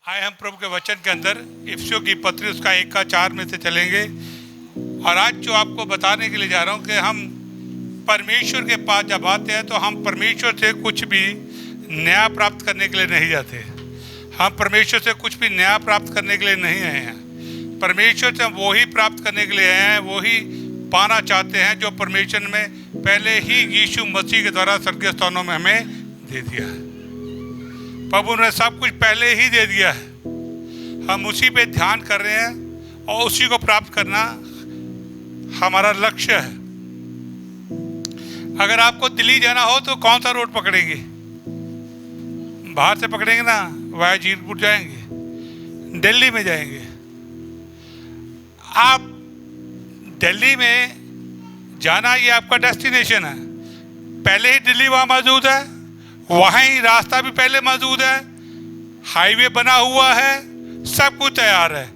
आए हम प्रभु के वचन के अंदर इफिसियों की पत्री उसका 1-4 में से चलेंगे। और आज जो आपको बताने के लिए जा रहा हूँ कि हम परमेश्वर के पास जब आते हैं तो हम परमेश्वर से कुछ भी नया प्राप्त करने के लिए नहीं जाते। हम परमेश्वर से कुछ भी नया प्राप्त करने के लिए नहीं आए हैं। परमेश्वर से हम वही प्राप्त करने के लिए आए हैं, वही पाना चाहते हैं जो परमेश्वर में पहले ही यीशु मसीह के द्वारा स्वर्गीय स्थानों में हमें दे दिया है। प्रभु ने सब कुछ पहले ही दे दिया है, हम उसी पे ध्यान कर रहे हैं और उसी को प्राप्त करना हमारा लक्ष्य है। अगर आपको दिल्ली जाना हो तो कौन सा रोड पकड़ेंगे? बाहर से पकड़ेंगे ना, वाया जीरपुर जाएंगे, दिल्ली में जाएंगे। आप दिल्ली में जाना ये आपका डेस्टिनेशन है, पहले ही दिल्ली वहाँ मौजूद है, वहाँ ही रास्ता भी पहले मौजूद है, हाईवे बना हुआ है, सब कुछ तैयार है,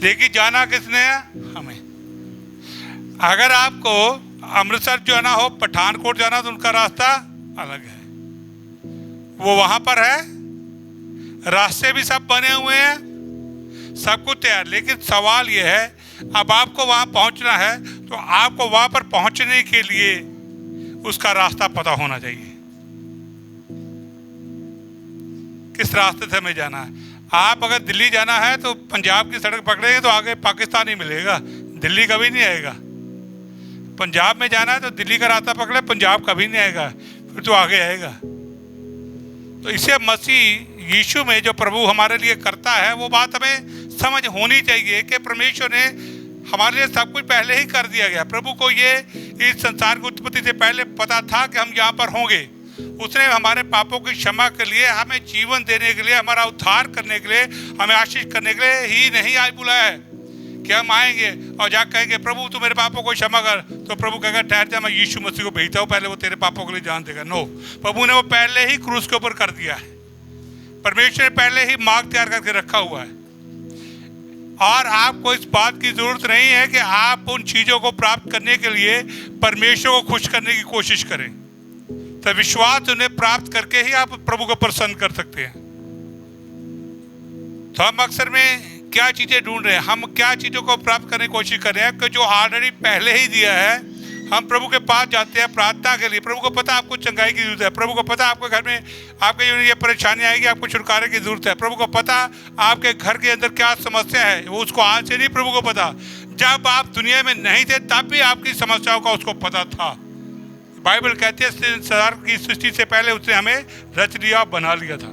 लेकिन जाना किसने है? हमें। अगर आपको अमृतसर जाना हो, पठानकोट जाना, तो उनका रास्ता अलग है, वो वहाँ पर है, रास्ते भी सब बने हुए हैं, सब कुछ तैयार। लेकिन सवाल ये है, अब आपको वहाँ पहुँचना है तो आपको वहाँ पर पहुँचने के लिए उसका रास्ता पता होना चाहिए, किस रास्ते से हमें जाना है। आप अगर दिल्ली जाना है तो पंजाब की सड़क पकड़ेंगे तो आगे पाकिस्तान ही मिलेगा, दिल्ली कभी नहीं आएगा। पंजाब में जाना है तो दिल्ली का रास्ता पकड़े, पंजाब कभी नहीं आएगा, फिर तो आगे आएगा। तो इसे मसीह यीशु में जो प्रभु हमारे लिए करता है वो बात हमें समझ होनी चाहिए कि परमेश्वर ने हमारे लिए सब कुछ पहले ही कर दिया गया। प्रभु को ये इस संसार की उत्पत्ति से पहले पता था कि हम यहाँ पर होंगे। उसने हमारे पापों की क्षमा के लिए, हमें जीवन देने के लिए, हमारा उद्धार करने के लिए, हमें आशीष करने के लिए ही नहीं आज बुलाया है कि हम आएंगे और जा कहेंगे प्रभु तू मेरे पापों को क्षमा कर, तो प्रभु कहेगा ठहर जा, मैं यीशु मसीह को भेजता हूँ, पहले वो तेरे पापों के लिए जान देगा। नो, प्रभु ने वो पहले ही क्रूस के ऊपर कर दिया है। परमेश्वर ने पहले ही मार्ग तैयार करके रखा हुआ है और आपको इस बात की जरूरत नहीं है कि आप उन चीजों को प्राप्त करने के लिए परमेश्वर को खुश करने की कोशिश करें। तो विश्वास उन्हें प्राप्त करके ही आप प्रभु को प्रसन्न कर सकते हैं। तो हम अक्सर में क्या चीजें ढूंढ रहे हैं, हम क्या चीजों को प्राप्त करने की कोशिश कर रहे हैं कि जो ऑलरेडी पहले ही दिया है। हम प्रभु के पास जाते हैं प्रार्थना के लिए, प्रभु को पता आपको चंगाई की जरूरत है, प्रभु को पता आपके घर में आपके जीवन में ये परेशानी आएगी, आपको छुटकारे की जरूरत है, प्रभु को पता आपके घर के अंदर क्या समस्या है, वो उसको आज से नहीं प्रभु को पता, जब आप दुनिया में नहीं थे तब भी आपकी समस्याओं का उसको पता था। बाइबल कहती है संसार की सृष्टि से पहले उसने हमें रच लिया, बना लिया था।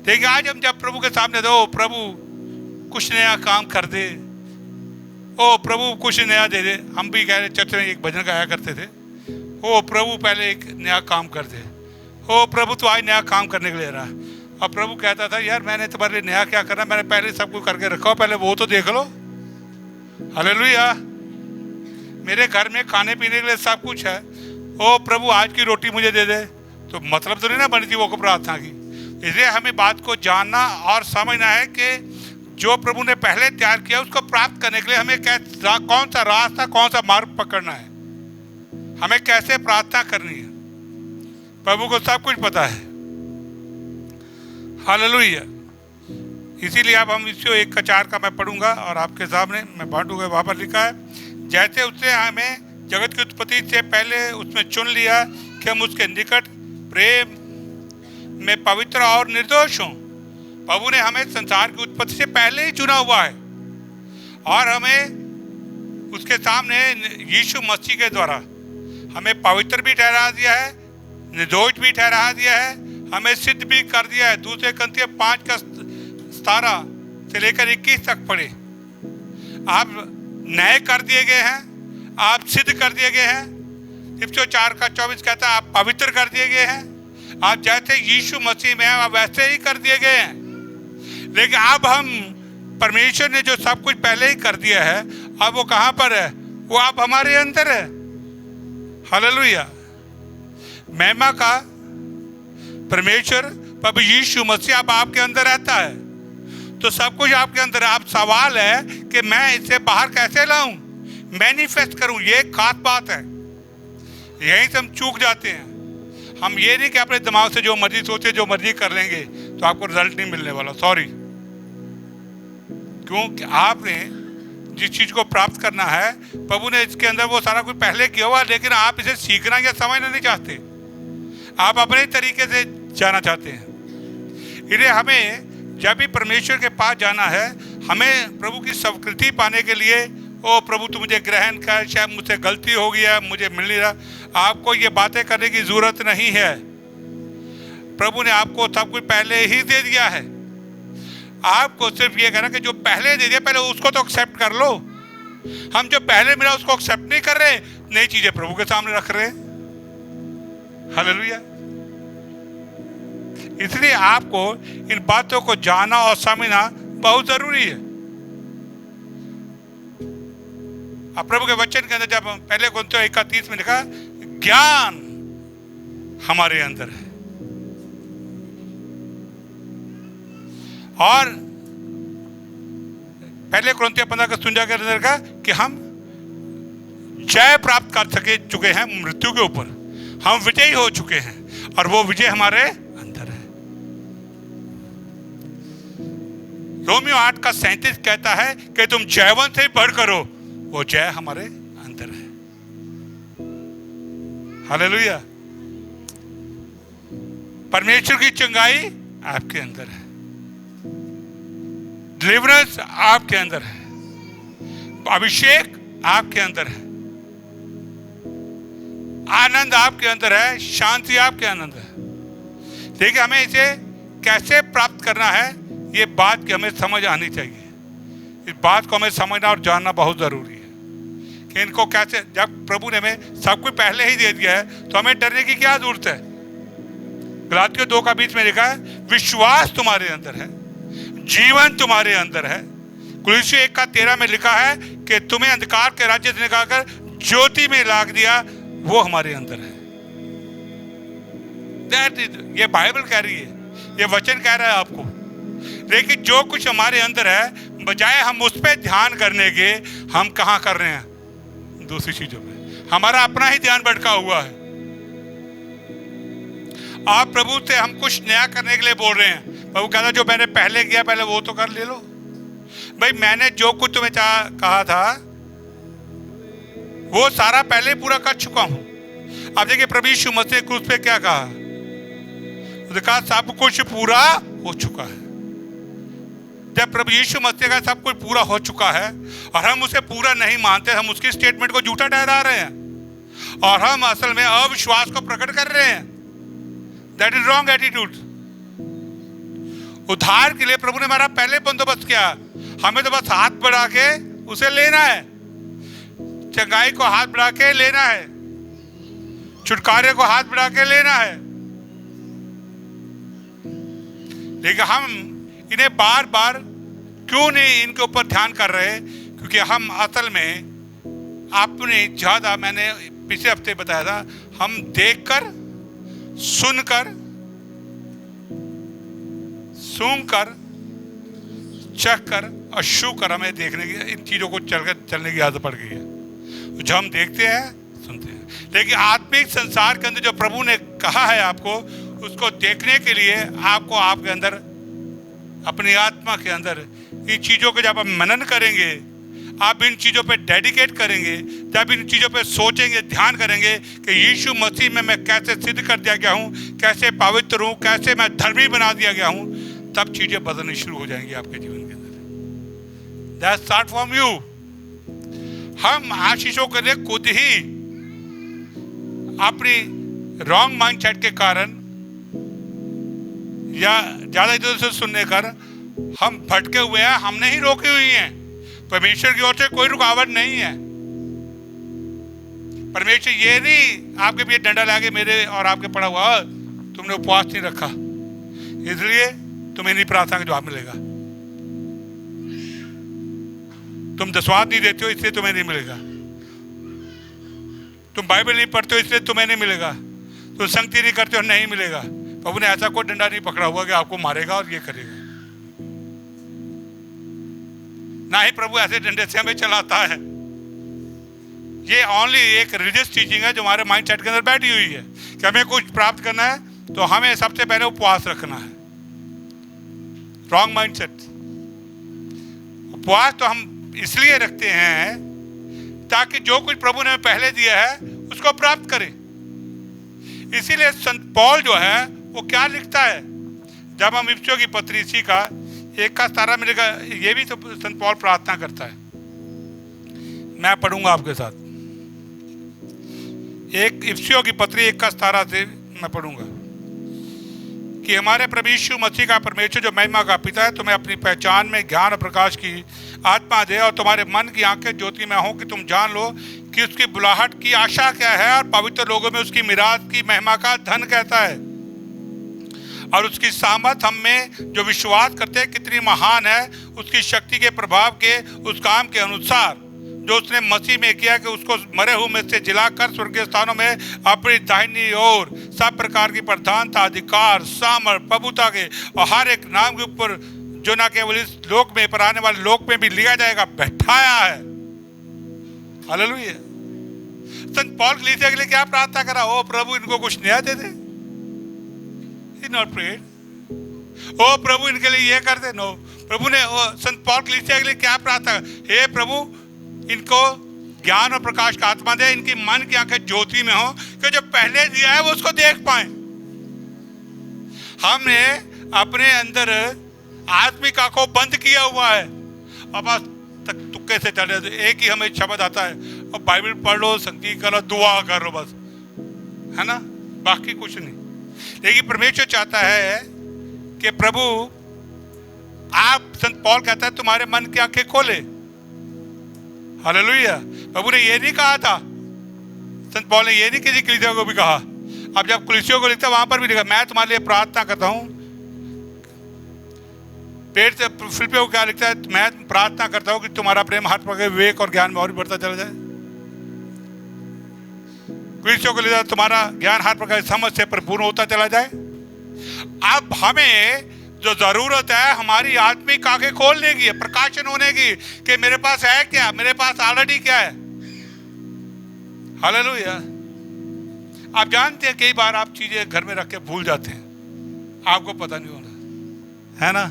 देखिए आज हम जब प्रभु के सामने दो, प्रभु कुछ नया काम कर दे, ओ प्रभु कुछ नया दे दे। हम भी कह रहे चर्च में एक भजन गाया करते थे, ओ प्रभु पहले एक नया काम कर दे, ओ प्रभु तो आज नया काम करने के लिए रहा। अब प्रभु कहता था यार मैंने तुम्हारे लिए नया क्या करना, मैंने पहले सब कुछ करके रखा हो, पहले वो तो देख लो। हालेलुया, मेरे घर में खाने पीने के लिए सब कुछ है, ओ प्रभु आज की रोटी मुझे दे दे। तो मतलब तो नहीं ना बनी थी वो प्रार्थना की। इसलिए हमें बात को जानना और समझना है कि जो प्रभु ने पहले तैयार किया उसको प्राप्त करने के लिए हमें कौन सा रास्ता, कौन सा मार्ग पकड़ना है, हमें कैसे प्रार्थना करनी है, प्रभु को सब कुछ पता है। हालेलुया। इसीलिए अब हम इसको 1-4 का मैं पढ़ूंगा और आपके सामने मैं बांटूंगा। वहां पर लिखा है जैसे उसने हमें जगत की उत्पत्ति से पहले उसमें चुन लिया कि हम उसके निकट प्रेम में पवित्र और निर्दोष हों। प्रभु ने हमें संसार की उत्पत्ति से पहले ही चुना हुआ है और हमें उसके सामने यीशु मसीह के द्वारा हमें पवित्र भी ठहरा दिया है, निर्दोष भी ठहरा दिया है, हमें सिद्ध भी कर दिया है। 2 कुरिन्थियों 5:17 से लेकर 21 तक पढ़े। आप नए कर दिए गए हैं, आप सिद्ध कर दिए गए हैं। इफिसियों 4:24 कहता है आप पवित्र कर दिए गए हैं, आप जैसे यीशु मसीह में हैं आप वैसे ही कर दिए गए हैं। लेकिन अब हम परमेश्वर ने जो सब कुछ पहले ही कर दिया है, अब वो कहाँ पर है? वो आप हमारे अंदर है। हालेलुया। महिमा का परमेश्वर प्रभु यीशु मसीह अब आपके अंदर रहता है, तो सब कुछ आपके अंदर। आप सवाल है कि मैं इसे बाहर कैसे लाऊं, मैनिफेस्ट करूं। ये खास बात है, यहीं से हम चूक जाते हैं। हम ये नहीं कि अपने दिमाग से जो मर्जी सोचे, जो मर्जी कर लेंगे तो आपको रिजल्ट नहीं मिलने वाला। सॉरी, क्योंकि आपने जिस चीज को प्राप्त करना है, प्रभु ने इसके अंदर वो सारा कुछ पहले किया हुआ, लेकिन आप इसे सीखना या समझना नहीं चाहते, आप अपने तरीके से जाना चाहते हैं। इसलिए हमें जब भी परमेश्वर के पास जाना है, हमें प्रभु की स्वीकृति पाने के लिए, ओ प्रभु तू मुझे ग्रहण कर, शायद मुझसे गलती हो गई है, मुझे मिल नहीं रहा, आपको ये बातें करने की जरूरत नहीं है। प्रभु ने आपको सब कुछ पहले ही दे दिया है। आपको सिर्फ ये कहना कि जो पहले दे दिया पहले उसको तो एक्सेप्ट कर लो। हम जो पहले मिला उसको एक्सेप्ट नहीं कर रहे, नई चीजें प्रभु के सामने रख रहे। हालेलुया। इसलिए आपको इन बातों को जानना और समझना बहुत जरूरी है। अब प्रभु के वचन के अंदर जब पहले कुरिन्थियों 1:30 में लिखा, ज्ञान हमारे अंदर है, और पहले कुरिन्थियों 15:53 के अंदर का कि हम जय प्राप्त कर चुके हैं मृत्यु के ऊपर, हम विजयी हो चुके हैं, और वो विजय हमारे अंदर है। रोमियो 8:37 कहता है कि तुम जयवंत से बढ़कर हो, वो जय हमारे अंदर है। हालेलुया। परमेश्वर की चंगाई आपके अंदर है, डिलीवरेंस आपके अंदर है, अभिषेक आपके अंदर है, आनंद आपके अंदर है, शांति आपके अंदर है। देखिए, हमें इसे कैसे प्राप्त करना है, ये बात की हमें समझ आनी चाहिए। इस बात को हमें समझना और जानना बहुत जरूरी है कि इनको कैसे, जब प्रभु ने हमें सब कुछ पहले ही दे दिया है तो हमें डरने की क्या जरूरत है। गलातियों 2:20 में लिखा है, विश्वास तुम्हारे अंदर है, जीवन तुम्हारे अंदर है। कुलुस्सियों 1:13 में लिखा है कि तुम्हें अंधकार के राज्य से निकालकर ज्योति में लाग दिया, वो हमारे अंदर है। ये बाइबल कह रही है, ये वचन कह रहा है आपको। लेकिन जो कुछ हमारे अंदर है, बजाय हम उस पर ध्यान करने के, हम कहाँ कर रहे हैं, दूसरी चीजों में। हमारा अपना ही ध्यान भटका हुआ है। आप प्रभु से हम कुछ नया करने के लिए बोल रहे हैं, प्रभु कहता जो मैंने पहले किया पहले वो तो कर ले लो। भाई, मैंने जो कुछ तुम्हें कहा था वो सारा पहले पूरा कर चुका हूं। अब देखिए, प्रभु यीशु मसीह क्रूस पे क्या कहा, कहा सब कुछ पूरा हो चुका है। जब प्रभु यीशु मसीह का सब कुछ पूरा हो चुका है और हम उसे पूरा नहीं मानते, हम उसकी स्टेटमेंट को झूठा ठहरा रहे हैं और हम असल में अविश्वास को प्रकट कर रहे हैं। That is wrong attitude. उद्धार के लिए प्रभु ने हमारा पहले बंदोबस्त किया, हमें तो बस हाथ बढ़ा के उसे लेना है, चंगाई को हाथ बढ़ा के लेना है, छुटकारे को हाथ बढ़ा के लेना है। लेकिन हम इन्हें बार बार क्यों नहीं इनके ऊपर ध्यान कर रहे, क्योंकि हम असल में अपने ज्यादा, मैंने पिछले हफ्ते बताया था, हम देखकर, सुनकर, सूंघकर, चखकर और छूकर हमें देखने की, इन चीजों को चलने की आदत पड़ गई है। जो हम देखते हैं, सुनते हैं, लेकिन आत्मिक संसार के अंदर जो प्रभु ने कहा है आपको, उसको देखने के लिए आपको आपके अंदर, अपनी आत्मा के अंदर इन चीजों को जब आप मनन करेंगे, आप इन चीजों पे डेडिकेट करेंगे, जब इन चीजों पे सोचेंगे, ध्यान करेंगे कि यीशु मसीह में मैं कैसे सिद्ध कर दिया गया हूँ, कैसे पवित्र हूँ, कैसे मैं धर्मी बना दिया गया हूँ, तब चीजें बदलनी शुरू हो जाएंगी आपके जीवन के अंदर। That's start from you. हम आशीषों के लिए खुद ही अपनी रॉन्ग माइंडसेट के कारण या ज्यादा इधर से सुनने कर हम भटके हुए हैं, हमने ही रोकी हुई हैं। परमेश्वर की ओर से कोई रुकावट नहीं है। परमेश्वर ये नहीं आपके पीछे डंडा लाके मेरे और आपके पड़ा हुआ तुमने उपवास नहीं रखा इसलिए तुम्हें नहीं प्रार्थना का जवाब मिलेगा, तुम दसवाद नहीं देते हो इसलिए तुम्हें नहीं मिलेगा, तुम बाइबल नहीं पढ़ते हो इसलिए तुम्हें नहीं मिलेगा, तुम संगति नहीं करते हो नहीं मिलेगा। प्रभु ने ऐसा कोई डंडा नहीं पकड़ा हुआ कि आपको मारेगा और ये करेगा। ना ही प्रभु ऐसे डंडे से हमें चलाता है। ये ओनली एक रिलीजियस टीचिंग है जो हमारे माइंड सेट के अंदर बैठी हुई है कि हमें कुछ प्राप्त करना है तो हमें सबसे पहले उपवास रखना है। Wrong mind set. उपवास तो हम इसलिए रखते हैं ताकि जो कुछ प्रभु ने पहले दिया है उसको प्राप्त करें। इसीलिए संत पौल जो है वो क्या लिखता है, जब हम इफिसियों की पत्री इसी का 1:17 मिलेगा, ये भी तो संत पौल प्रार्थना करता है। मैं पढ़ूंगा आपके साथ, एक इफिसियों की पत्री 1:17 से मैं पढ़ूंगा कि हमारे प्रभु यीशु मसीह का परमेश्वर जो महिमा का पिता है तुम्हें अपनी पहचान में ज्ञान और प्रकाश की आत्मा दे और तुम्हारे मन की आंखें ज्योति में हो कि तुम जान लो कि उसकी बुलाहट की आशा क्या है और पवित्र लोगों में उसकी मिराद की महिमा का धन कहता है, और उसकी सामर्थ हम में जो विश्वास करते हैं कितनी महान है, उसकी शक्ति के प्रभाव के उस काम के अनुसार जो उसने मसीह में किया कि उसको मरे हुए में से जिलाकर स्वर्गीय स्थानों में अपनी दाहिनी ओर सब प्रकार की प्रधानता, अधिकार, सामर्थ, प्रभुता के और हर एक नाम के ऊपर जो ना केवल इस लोक में पर आने वाले लोक में भी लिया जाएगा बैठाया है। हालेलुया। संत पौल कलीसिया के लिए क्या प्रार्थना करा, ओ प्रभु इनको कुछ नया दे दे। He not prayed, ओ प्रभु इनके लिए ये कर दे। नो, प्रभु ने संत पौल कलीसिया के लिए क्या प्रार्थना, हे प्रभु इनको ज्ञान और प्रकाश का आत्मा दे, इनकी मन की आंखें ज्योति में हो कि जो पहले दिया है वो उसको देख पाए। हमने अपने अंदर आत्मिक आंखों बंद किया हुआ है, अब तक तुक्के से चले, एक ही हमें शब्द आता है और बाइबल पढ़ लो, संगीत करो, दुआ करो, बस, है ना, बाकी कुछ नहीं। लेकिन परमेश्वर चाहता है कि प्रभु आप, संत पौल कहता है तुम्हारे मन की आंखें खोले। हालेलुया। प्रभु ने ये नहीं कहा था, संत पौल ने ये नहीं किसी कलीसिया को भी कहा। अब जब कलीसियों को लिखता वहां पर भी लिखा मैं तुम्हारे लिए प्रार्थना करता हूं। पेट से फिलिपियों को क्या लिखता है, मैं प्रार्थना करता हूं कि तुम्हारा प्रेम हर प्रकार के विवेक और ज्ञान में और भी बढ़ता चला जाए। कलीसियों को लिखता है तुम्हारा ज्ञान हर प्रकार की समझ से परिपूर्ण होता चला जाए। अब हमें जो जरूरत है हमारी आत्मिक आंखें खोलने की है, प्रकाशन होने की, कि मेरे पास है क्या, मेरे पास ऑलरेडी क्या है। हालेलुया। आप जानते हैं कई बार आप चीजें घर में रख के भूल जाते हैं, आपको पता नहीं होना, है ना।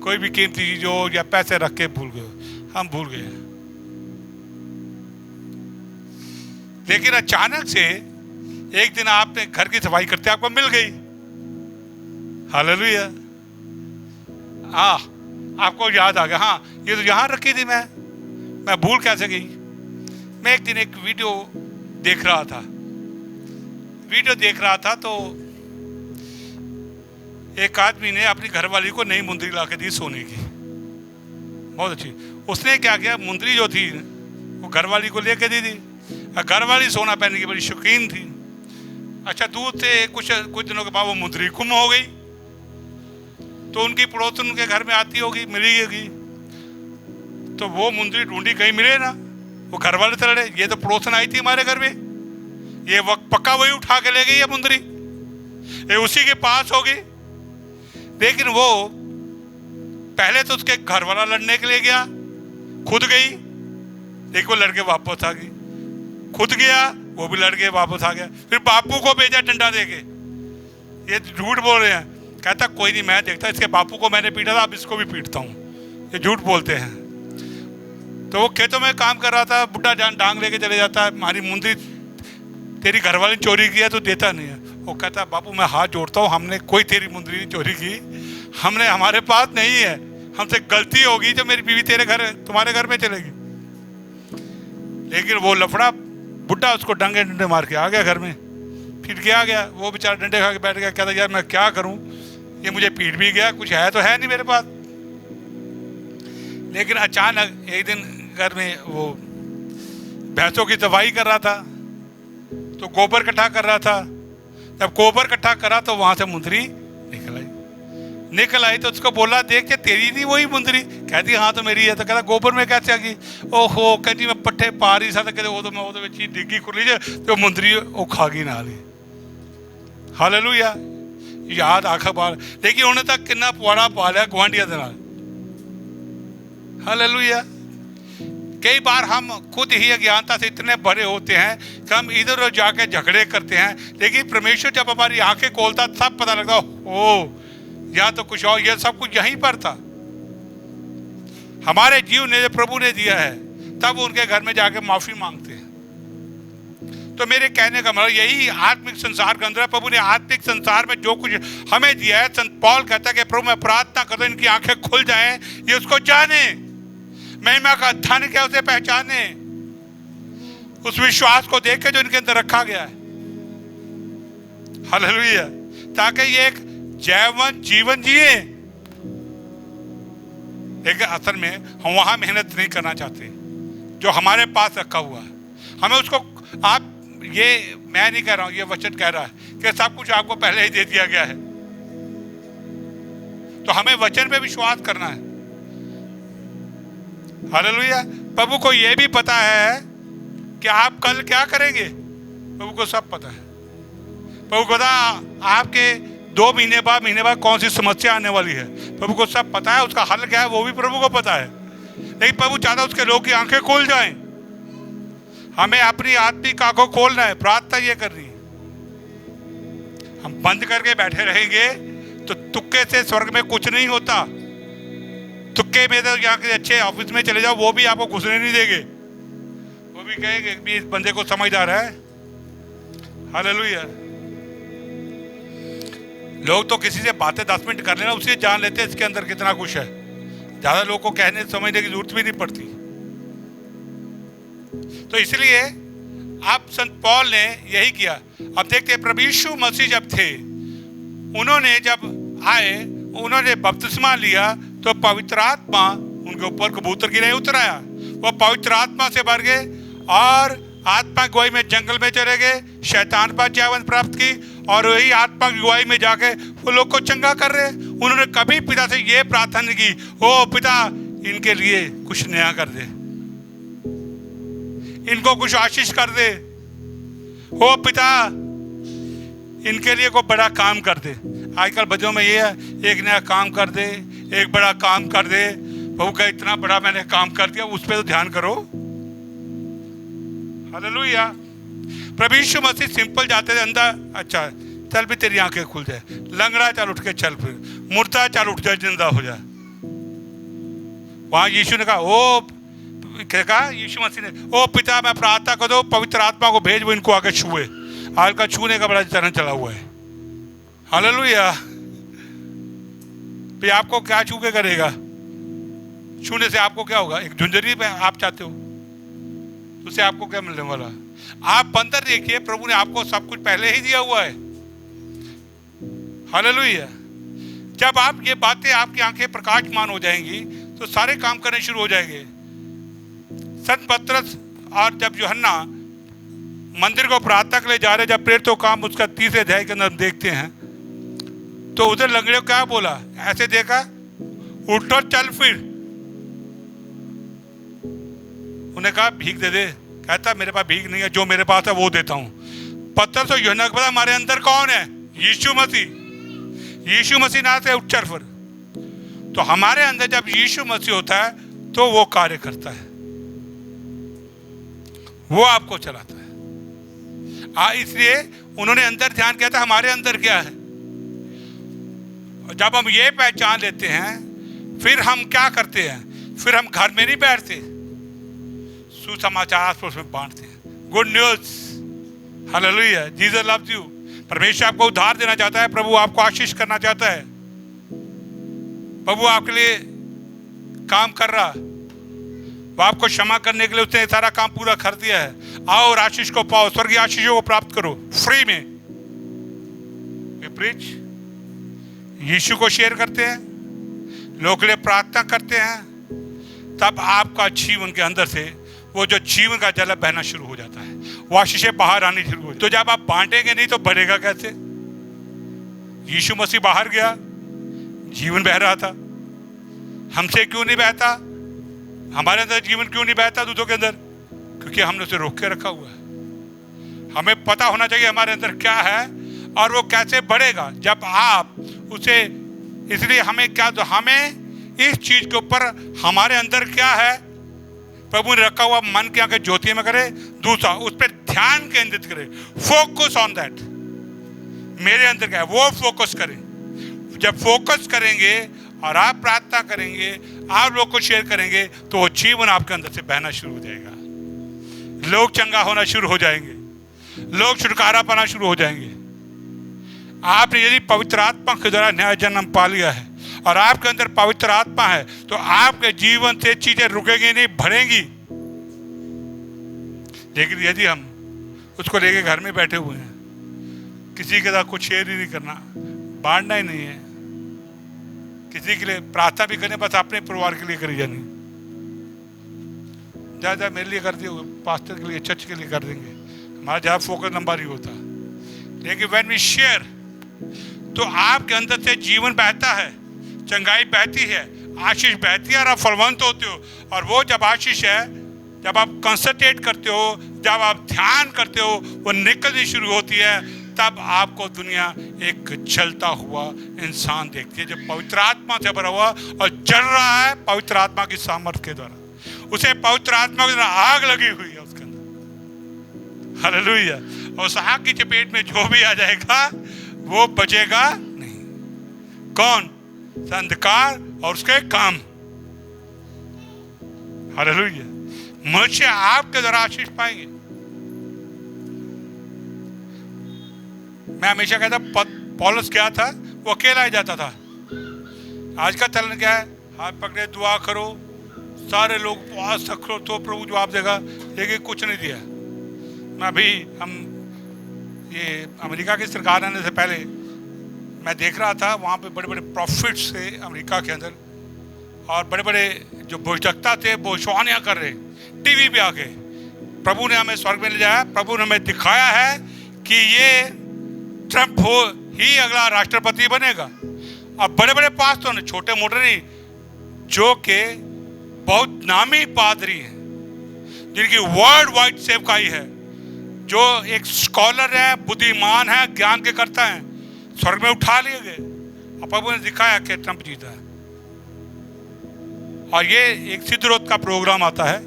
कोई भी कीमती चीज हो या पैसे रख के भूल गए, हम भूल गए हैं। लेकिन अचानक से एक दिन आपने घर की सफाई करते आपको मिल गई। हालेलुया। आपको याद आ गया, हाँ ये तो यहां रखी थी, मैं भूल कैसे गई। मैं एक दिन एक वीडियो देख रहा था तो एक आदमी ने अपनी घरवाली को नई मुंदरी ला के दी सोने की, बहुत अच्छी। उसने क्या किया, मुंदरी जो थी वो घरवाली को लेके दी थी। घरवाली सोना पहनने की बड़ी शौकीन थी। अच्छा, दूर से कुछ दिनों के बाद वो मुंदरी गुम हो गई, तो उनकी पड़ोसन उनके घर में आती होगी, मिली होगी, तो वो मुंदरी ढूंढी, कहीं मिले ना। वो घर वाले चले रहे, ये तो पड़ोसन आई थी हमारे घर में, ये वक्त पक्का वही उठा के ले गई है मुंदरी, ये उसी के पास होगी। लेकिन वो पहले तो उसके घर वाला लड़ने के लिए गया, खुद गई, लेकिन वो लड़के वापस आ गई, खुद गया, वो भी लड़के वापस आ गया, फिर बापू को भेजा डंडा देके। ये झूठ बोल रहे हैं, कहता कोई नहीं, मैं देखता, इसके बापू को मैंने पीटा था, अब इसको भी पीटता हूँ। ये झूठ बोलते हैं। तो वो खेतों में काम कर रहा था, बुढ़ा जान डांग लेके चले जाता है, हमारी मुंदरी तेरी घरवाली चोरी किया तो देता नहीं है। वो कहता बापू मैं हाथ जोड़ता हूँ, हमने कोई तेरी मुंदरी नहीं चोरी की, हमने, हमारे पास नहीं है, हमसे गलती होगी तो मेरी बीवी तुम्हारे घर में चलेगी। लेकिन वो लफड़ा बुढ़ा उसको डंडे मार के आ गया घर में, फिर क्या गया, वो बेचारा डंडे खा के बैठ गया, कहता यार मैं क्या करूं, ये मुझे पीट भी गया, कुछ है तो है नहीं मेरे पास। लेकिन अचानक एक दिन घर में वो भैंसों की दवाई कर रहा था, तो गोबर इकट्ठा कर रहा था। जब गोबर इकट्ठा करा तो वहां से मुंदरी निकल आई तो उसको बोला देख के तेरी नहीं वही मुंदरी, कहती हाँ तो मेरी है। तो कहता गोबर में कैसे आ गई, ओहो कहती मैं पट्ठे पा रही सा, कहते वो तो मैं वो डिग्गी खुली जे तो मुंदरी वो खा गई नाल ही। हालेलुया। याद आखा बार, लेकिन उन्हें तक कितना पुआड़ा पा लिया गुआंढिया दे नाल। हालेलुया। कई बार हम खुद ही अज्ञानता से इतने भरे होते हैं कि हम इधर उधर जाके झगड़े करते हैं, लेकिन परमेश्वर जब हमारी आंखें खोलता सब पता लगता, ओ या तो कुछ और, ये सब कुछ यहीं पर था। हमारे जीवन ने प्रभु ने दिया है, तब उनके घर में जाके माफी मांगते हैं। तो मेरे कहने का मतलब यही आत्मिक संसार के अंदर प्रभु ने आत्मिक संसार में जो कुछ हमें दिया है, संत पौल कहता है कि प्रभु मैं प्रार्थना करता हूं इनकी आंखें खुल जाएं, ये उसको जाने, महिमा का धन क्या उसे पहचाने, उस विश्वास को देख के जो इनके अंदर रखा गया है। हालेलुया। ताकि ये एक जैवन जीवन जिए। लेकिन असल में हम वहां मेहनत नहीं करना चाहते जो हमारे पास रखा हुआ है। हमें उसको, आप ये मैं नहीं कह रहा हूं, ये वचन कह रहा है कि सब कुछ आपको पहले ही दे दिया गया है। तो हमें वचन पे विश्वास करना है। हालेलुया। प्रभु को यह भी पता है कि आप कल क्या करेंगे, प्रभु को सब पता है। प्रभु को पता आपके 2 महीने बाद कौन सी समस्या आने वाली है, प्रभु को सब पता है। उसका हल क्या है वो भी प्रभु को पता है। लेकिन प्रभु चाहता है उसके लोग की आंखें खोल जाएं। हमें अपनी आत्मिक आंखों खोलना है, प्रार्थना ये करनी है। हम बंद करके बैठे रहेंगे तो तुक्के से स्वर्ग में कुछ नहीं होता। तुक्के में तो यहाँ के अच्छे ऑफिस में चले जाओ, वो भी आपको घुसने नहीं देंगे, वो भी कहेंगे कि इस बंदे को समझदार है। हालेलुया। लोग तो किसी से बातें 10 मिनट कर लेना उसे जान लेते हैं इसके अंदर कितना कुछ है। ज्यादा लोगों को कहने समझने की जरूरत भी नहीं पड़ती। तो इसलिए अब संत पौल ने यही किया। अब देखते हैं प्रभु यीशु मसीह जब थे, उन्होंने जब आए, उन्होंने बपतिस्मा लिया तो पवित्र आत्मा उनके ऊपर कबूतर की नहीं उतराया। वो पवित्र आत्मा से भर गए और आत्मा की गवाही में जंगल में चले गए, शैतान पर जयवंत प्राप्त की और वही आत्मा की गवाही में जाके वो लोग को चंगा कर रहे। उन्होंने कभी पिता से ये प्रार्थना नहीं की, ओ पिता इनके लिए कुछ नया कर दे, इनको कुछ आशीष कर दे, ओ पिता इनके लिए कोई बड़ा काम कर दे। आजकल बच्चों में ये है, एक नया काम कर दे, एक बड़ा काम कर दे। प्रभु का इतना बड़ा मैंने काम कर दिया, उस पर तो ध्यान करो। हालेलुया। प्रभु यीशु मसीह सिंपल जाते थे अंदर, अच्छा चल भी तेरी आंखें खुल जाए, लंगड़ा चल उठ के चल, फिर मुर्दा चल उठ जाए, जिंदा हो जाए। वहां यीशु ने कहा, ओ क्या कहा यीशु मसीह ने, ओ पिता मैं प्रार्थना कर दो पवित्र आत्मा को भेज, वो इनको आगे छुए। आज का छूने का बड़ा चरण चला हुआ है। हालेलुया। फिर आपको क्या छू के करेगा? छूने से आपको क्या होगा? एक झुंझरी पे आप चाहते हो, उससे आपको क्या मिलने वाला? आप अंदर देखिए, प्रभु ने आपको सब कुछ पहले ही दिया हुआ है। हालेलुया। जब आप ये बातें, आपकी आंखें प्रकाशमान हो जाएंगी तो सारे काम करने शुरू हो जाएंगे। संत पतरस और जब यूहन्ना मंदिर को प्रार्थना के लिए जा रहे, जब प्रेरितों काम उसका 30 अध्याय के अंदर हम देखते हैं, तो उधर लंगड़े को क्या बोला? ऐसे देखा, उठो चल फिर। उन्हें कहा भीख दे दे। कहता मेरे पास भीख नहीं है, जो मेरे पास है वो देता हूं। पतरस और यूहन्ना को पता हमारे अंदर कौन है? यीशु मसीह। यीशु मसीह ना से उठ चल फिर। तो हमारे अंदर जब यीशु मसीह होता है तो वो कार्य करता है, वो आपको चलाता है। इसलिए उन्होंने अंदर ध्यान किया था हमारे अंदर क्या है। जब हम ये पहचान लेते हैं, फिर हम क्या करते हैं? फिर हम घर में नहीं बैठते, सुसमाचार आस पड़ोस में बांटते हैं। Good news. Hallelujah. Jesus loves you. परमेश्वर आपको उद्धार देना चाहता है, प्रभु आपको आशीष करना चाहता है, प्रभु आपके लिए काम कर रहा, वो आपको क्षमा करने के लिए उसने सारा काम पूरा कर दिया है। आओ और आशीष को पाओ, स्वर्गीय आशीषों को प्राप्त करो फ्री में। वी प्रीच, यीशु को शेयर करते हैं, लोगों के लिए प्रार्थना करते हैं, तब आपका जीवन के अंदर से वो जो जीवन का जल बहना शुरू हो जाता है, वो आशीषें बाहर आनी शुरू हो जाती है। तो जब आप बांटेंगे नहीं तो बढ़ेगा कैसे? यीशु मसीह बाहर गया, जीवन बह रहा था, हमसे क्यों नहीं बहता? हमारे अंदर जीवन क्यों नहीं बहता दूसरों के अंदर? क्योंकि हमने उसे रोक के रखा हुआ है। हमें पता होना चाहिए हमारे अंदर क्या है और वो कैसे बढ़ेगा जब आप उसे। इसलिए हमें क्या, तो हमें इस चीज के ऊपर हमारे अंदर क्या है प्रभु ने रखा हुआ, मन की आंखें ज्योति में करे। दूसरा, उस पर ध्यान केंद्रित करे, फोकस ऑन दैट। मेरे अंदर क्या है वो फोकस करें। जब फोकस करेंगे और आप प्रार्थना करेंगे, आप लोग को शेयर करेंगे, तो वो जीवन आपके अंदर से बहना शुरू हो जाएगा। लोग चंगा होना शुरू हो जाएंगे, लोग छुटकारा पाना शुरू हो जाएंगे। आपने यदि पवित्र आत्मा के द्वारा नया जन्म पा लिया है और आपके अंदर पवित्र आत्मा है, तो आपके जीवन से चीजें रुकेंगी नहीं, बढ़ेंगी। लेकिन यदि हम उसको लेके घर में बैठे हुए हैं, किसी के साथ कुछ शेयर ही नहीं करना, बांटना ही नहीं है, किसी के लिए प्रार्थना भी करने, बस अपने परिवार के लिए करी जानी, ज्यादा मेरे लिए कर दिए, पास्टर के लिए, चर्च के लिए कर देंगे, हमारा ज्यादा फोकस नंबर ही होता। लेकिन व्हेन वी शेयर, तो आपके अंदर से जीवन बहता है, चंगाई बहती है, आशीष बहती है और आप फलवंत होते हो। और वो जब आशीष है, जब आप कंसंट्रेट करते हो, जब आप ध्यान करते हो, वो निकलनी शुरू होती है, तब आपको दुनिया एक जलता हुआ इंसान देखती है, जो पवित्र आत्मा से भरा हुआ और जल रहा है पवित्र आत्मा की सामर्थ्य के द्वारा। उसे पवित्र आत्मा के द्वारा आग लगी हुई है उसके अंदर। हालेलुया। और उस आग की चपेट में जो भी आ जाएगा वो बचेगा नहीं। कौन? अंधकार और उसके काम। हालेलुया। मनुष्य आपके द्वारा आशीष पाएंगे। मैं हमेशा कहता, पौलुस क्या था, वो अकेला ही जाता था। आज का चलन क्या है? हाथ पकड़े, दुआ करो, सारे लोग उपवास रखो तो प्रभु जवाब देगा। लेकिन कुछ नहीं दिया। मैं अभी ये अमेरिका की सरकार आने से पहले मैं देख रहा था, वहाँ पे बड़े बड़े प्रॉफिट्स थे अमेरिका के अंदर, और बड़े बड़े जो भविष्यवक्ता थे भविष्यवाणियाँ कर रहे टीवी पे आके। प्रभु ने हमें स्वर्ग में ले जाया, प्रभु ने हमें दिखाया है कि ये ट्रंप ही अगला राष्ट्रपति बनेगा। अब बड़े बड़े पास्टर ने, छोटे मोटे नहीं, जो के बहुत नामी पादरी हैं, जिनकी वर्ल्ड वाइड सेवकाई है, जो एक स्कॉलर है, बुद्धिमान है, ज्ञान के करता है, स्वर्ग में उठा लिए गए। अब प्रभु ने दिखाया कि ट्रंप जीता है। और ये एक सिद्धरोध का प्रोग्राम आता है,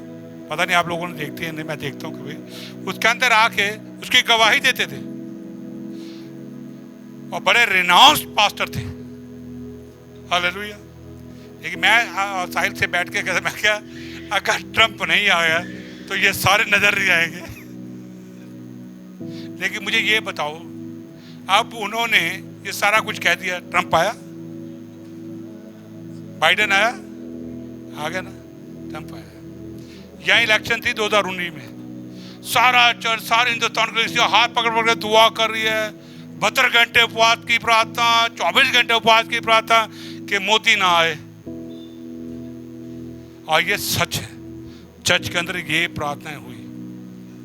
पता नहीं आप लोगों ने देखते हैं, नहीं मैं देखता हूँ कभी। उसके अंदर आके उसकी गवाही देते थे और बड़े रिनाउंस पास्टर थे। हालेलुया। लेकिन मैं साहिल से बैठ के कहता, मैं क्या, अगर ट्रंप नहीं आया तो ये सारे नजर नहीं आएंगे। लेकिन मुझे ये बताओ, अब उन्होंने ये सारा कुछ कह दिया, ट्रंप आया, बाइडेन आया, आ गया ना, ट्रंप आया। यह इलेक्शन थी 2019 में, सारा चर्च, सारे हिंदुस्तान के हाथ पकड़ पकड़ के दुआ कर रही है, 72 घंटे उपवास की प्रार्थना, 24 घंटे उपवास की प्रार्थना कि मोदी ना आए। और ये सच है, चर्च के अंदर ये प्रार्थनाएं हुई।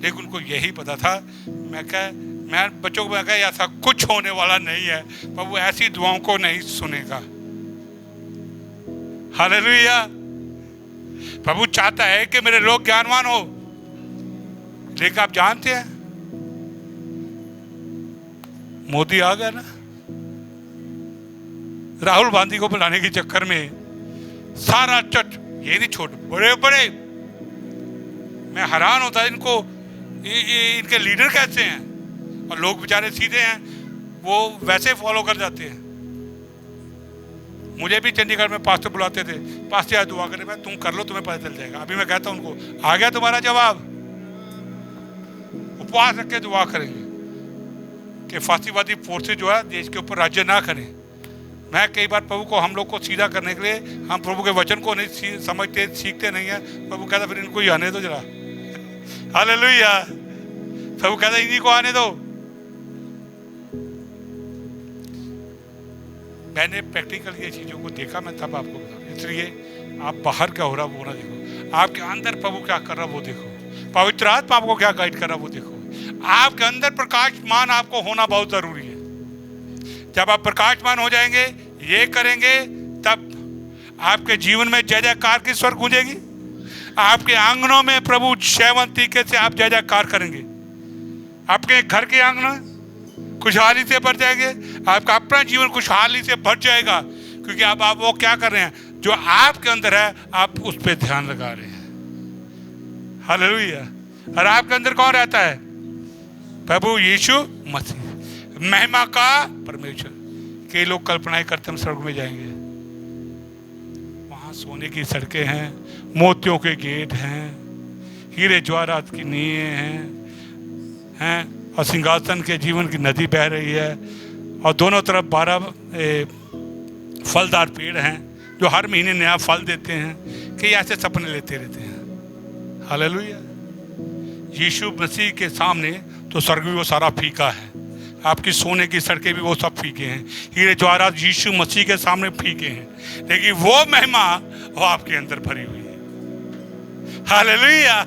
लेकिन उनको यही पता था, मैं बच्चों को कहा ऐसा कुछ होने वाला नहीं है, पर वो ऐसी दुआओं को नहीं सुनेगा। हालेलुया। प्रभु चाहता है कि मेरे लोग ज्ञानवान हो। लेकिन आप जानते हैं, मोदी आ गया ना, राहुल गांधी को बुलाने के चक्कर में सारा चट, ये नहीं छोड़, बड़े बड़े, मैं हैरान होता इनको, इनके लीडर कैसे हैं। और लोग बेचारे सीधे हैं, वो वैसे फॉलो कर जाते हैं। मुझे भी चंडीगढ़ में पास्टर बुलाते थे, पास्टर यार दुआ करें, मैं तुम कर लो, तुम्हें पता चल जाएगा। अभी मैं कहता हूं उनको, आ गया तुम्हारा जवाब, उपवास रख के दुआ करेंगे कि फांसीवादी फोर्सेज जो है देश के ऊपर राज्य ना करें। मैं कई बार प्रभु को, हम लोग को सीधा करने के लिए, हम प्रभु के वचन को नहीं समझते, सीखते नहीं है। प्रभु कहता फिर इनको ही आने दो जरा। हालेलुया। प्रभु कहता इन्हीं को आने दो। मैंने प्रैक्टिकल ये चीज़ों को देखा, मैं तब आपको बता। इसलिए आप बाहर क्या हो रहा वो ना देखो, आपके अंदर प्रभु क्या कर रहा वो देखो, पवित्र आत्मा आपको क्या गाइड कर रहा वो देखो। आपके अंदर प्रकाशमान आपको होना बहुत जरूरी है। जब आप प्रकाशमान हो जाएंगे, ये करेंगे, तब आपके जीवन में जय जयकार की स्वर गूंजेगी। आपके आंगनों में प्रभु जयवंतिके से आप जय जयकार करेंगे। आपके घर के आंगन खुशहाली से भर जाएंगे, आपका अपना जीवन खुशहाली से भर जाएगा, क्योंकि अब आप वो क्या कर रहे हैं, जो आपके अंदर है आप उस पर ध्यान लगा रहे हैं। हालेलुया। और आपके अंदर कौन रहता है? प्रभु यीशु मसीह, महिमा का परमेश्वर। कई लोग कल्पनाएं करते हम स्वर्ग में जाएंगे, सोने की सड़कें हैं, मोतियों के गेट हैं, हीरे जवाहरात की नींवें हैं और सिंहासन के जीवन की नदी बह रही है और दोनों तरफ 12 फलदार पेड़ हैं जो हर महीने नया फल देते हैं। कि ऐसे सपने लेते रहते हैं। हालेलुया। यीशु मसीह के सामने तो स्वर्ग भी वो सारा फीका है, आपकी सोने की सड़कें भी वो सब फीके हैं, हीरे जवाहरात यीशु मसीह के सामने फीके हैं, लेकिन वो महिमा वो आपके अंदर भरी हुई है। हालेलुया।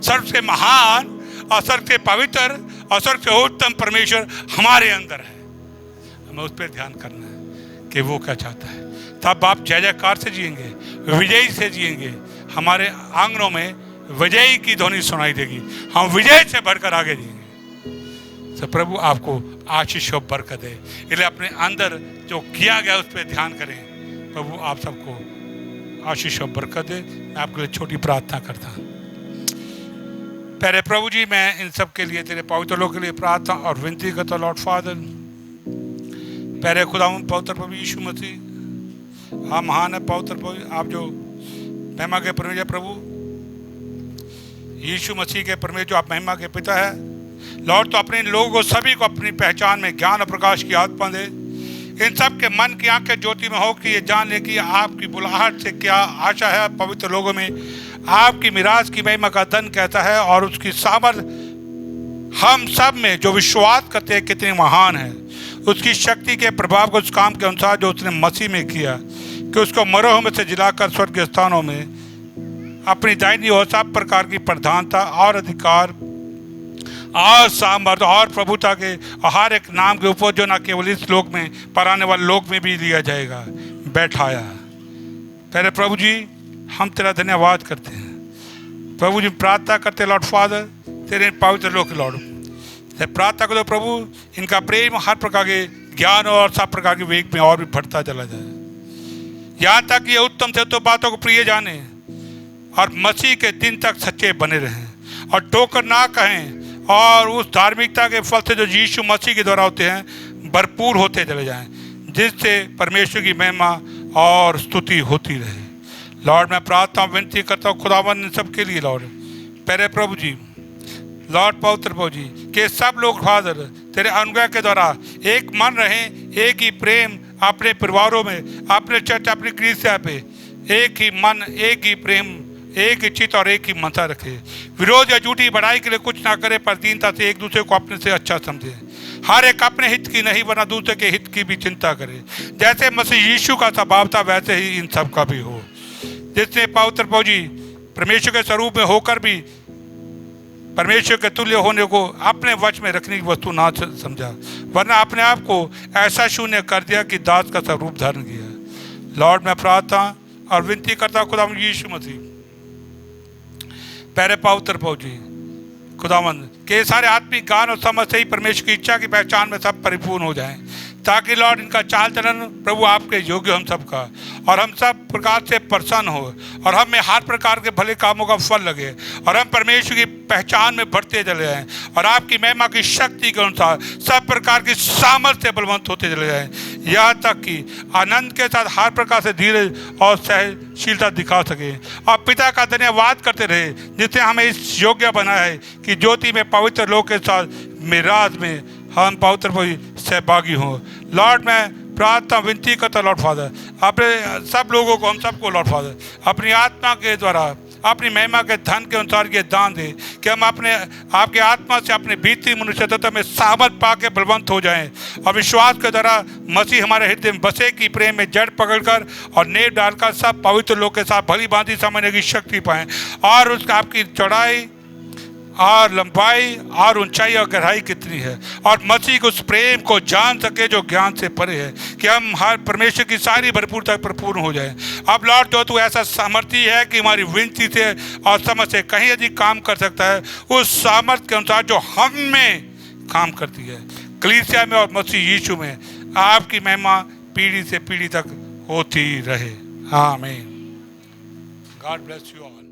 सर्व से महान और सर्व से पवित्र और सर्व से उत्तम परमेश्वर हमारे अंदर है। हमें उस पर ध्यान करना है कि वो क्या चाहता है। तब आप जय जयकार से जिएंगे, विजयी से जिएंगे। हमारे आंगनों में विजयी की ध्वनि सुनाई देगी, हम विजय से बढ़कर आगे जिएंगे। तो प्रभु आपको आशीष और बरकत दे। इसलिए अपने अंदर जो किया गया उस पर ध्यान करें। प्रभु आप सबको आशीष और बरकत दे। मैं आपके लिए छोटी प्रार्थना करता हूँ। प्यारे प्रभु जी, मैं इन सब के लिए तेरे पवित्र लोगों के लिए प्रार्थना और विनती करता लॉर्ड फादर। प्यारे खुदावंद पवित्र प्रभु यीशु मसीह, आप महान है पवित्र प्रभु, आप जो महिमा के परमेश्वर प्रभु यीशु मसीह के परमेश्वर जो आप महिमा के पिता है लॉर्ड, तो अपने लोगों को सभी को अपनी पहचान में ज्ञान और प्रकाश की आत्मा दे। इन सब के मन की आंखें ज्योति में हो कि ये जान ले कि आपकी बुलाहट से क्या आशा है पवित्र लोगों में, आपकी मिराज की महिमा का धन कहता है और उसकी सामर्थ हम सब में जो विश्वास करते हैं कितनी महान है। उसकी शक्ति के प्रभाव को उस काम के अनुसार जो उसने मसीह में किया कि उसको मरोह में से जिलाकर स्वर्ग के स्थानों में अपनी दाहिनी ओर सब प्रकार की प्रधानता और अधिकार और सामर्थ्य और प्रभुता के हर एक नाम के ऊपर जो न केवल इस लोक में पर आने वाले लोक में भी लिया जाएगा बैठाया। तेरे प्रभु जी हम तेरा धन्यवाद करते हैं। प्रभु जी प्रार्थना करते लॉर्ड फादर तेरे पवित्र लोक के लॉर्ड, प्रार्थना करो प्रभु इनका प्रेम हर प्रकार के ज्ञान और सब प्रकार के वेग में और भी बढ़ता चला जाए, यहाँ तक ये उत्तम से उत्तम बातों को प्रिय जाने और मसीह के दिन तक सच्चे बने रहें और टोकर ना कहें और उस धार्मिकता के फल से जो यीशु मसीह के द्वारा होते हैं भरपूर होते चले जाएं, जिससे परमेश्वर की महिमा और स्तुति होती रहे। लॉर्ड मैं प्रार्थना विनती करता हूँ खुदावन इन सब के लिए लॉर्ड, प्यारे प्रभु जी लॉर्ड पवित्र प्रभु जी के सब लोग फादर तेरे अनुग्रह के द्वारा एक मन रहें, एक ही प्रेम अपने परिवारों में, अपने चर्च अपनी कलीसिया पे एक ही मन, एक ही प्रेम, एक ही चित और एक ही मनसा रखे। विरोध या झूठी बढ़ाई के लिए कुछ ना करे पर दीनता से एक दूसरे को अपने से अच्छा समझे। हर एक अपने हित की नहीं वरना दूसरे के हित की भी चिंता करे। जैसे मसीह यीशु का स्वभाव था वैसे ही इन सब का भी हो, जिसने पवित्र प्रभु जी परमेश्वर के स्वरूप में होकर भी परमेश्वर के तुल्य होने को अपने वश में रखने की वस्तु ना समझा वरना अपने आप को ऐसा शून्य कर दिया कि दास का स्वरूप धारण किया। लॉर्ड मैं प्रार्थना और विनती करता खुदावंद यीशु मसीह प्यारे पवित्र प्रभु जी खुदावंद के सारे आत्मिक ज्ञान और समझ से ही परमेश्वर की इच्छा की पहचान में सब परिपूर्ण हो जाएं, ताकि लॉर्ड इनका चाल चलन प्रभु आपके योग्य हम सब का और हम सब प्रकार से प्रसन्न हो और हम में हर प्रकार के भले कामों का फल लगे और हम परमेश्वर की पहचान में बढ़ते चले जाएं और आपकी महिमा की शक्ति के अनुसार सब प्रकार की सामर्थ्य से बलवंत होते चले जाएं, यहाँ तक कि आनंद के साथ हर प्रकार से धीरज और सहनशीलता दिखा सके और पिता का धन्यवाद करते रहे जिसने हमें इस योग्य बनाया है कि ज्योति में पवित्र लोग के साथ मिराज में हम पवित्र सहभागी हों। लॉर्ड मैं प्रार्थना विनती करता लॉर्ड फादर अपने सब लोगों को हम सबको लॉर्ड फादर अपनी आत्मा के द्वारा अपनी महिमा के धन के अनुसार ये दान दे कि हम अपने आपके आत्मा से अपने भीतरी मनुष्य तत्व में सामर्थ पा के बलवंत हो जाएं और विश्वास के द्वारा मसीह हमारे हृदय में बसे की प्रेम में जड़ पकड़कर और नेव डालकर सब पवित्र लोग के साथ भली भांति समझने की शक्ति पाएं और उसका आपकी चौड़ाई और लंबाई और ऊंचाई और गहराई कितनी है और मसीह को उस प्रेम को जान सके जो ज्ञान से परे है कि हम हर परमेश्वर की सारी भरपूरता परिपूर्ण हो जाए। अब लॉर्ड जो तू ऐसा सामर्थ्य है कि हमारी विनती से और समझ से कहीं अधिक काम कर सकता है, उस सामर्थ्य के अनुसार जो हम में काम करती है कलीसिया में और मसीह यीशु में आपकी महिमा पीढ़ी से पीढ़ी तक होती रहे। आमीन। God bless you all.